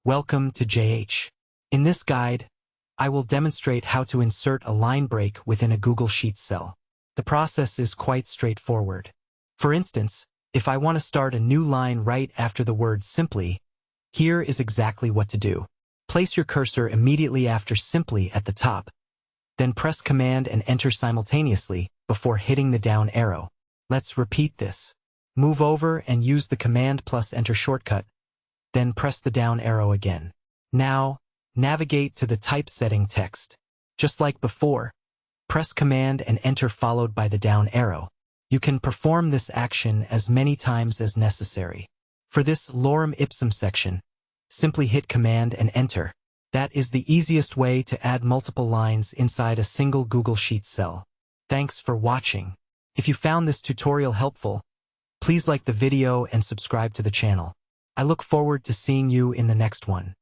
Welcome to JH. In this guide, I will demonstrate how to insert a line break within a Google Sheets cell. The process is quite straightforward. For instance, if I want to start a new line right after the word simply, here is exactly what to do. Place your cursor immediately after simply at the top, then press Command and Enter simultaneously before hitting the down arrow. Let's repeat this. Move over and use the Command plus Enter shortcut, then press the down arrow again. Now, navigate to the typesetting text. Just like before, press Command and Enter followed by the down arrow. You can perform this action as many times as necessary. For this lorem ipsum section, simply hit Command and Enter. That is the easiest way to add multiple lines inside a single Google Sheets cell. Thanks for watching. If you found this tutorial helpful, please like the video and subscribe to the channel. I look forward to seeing you in the next one.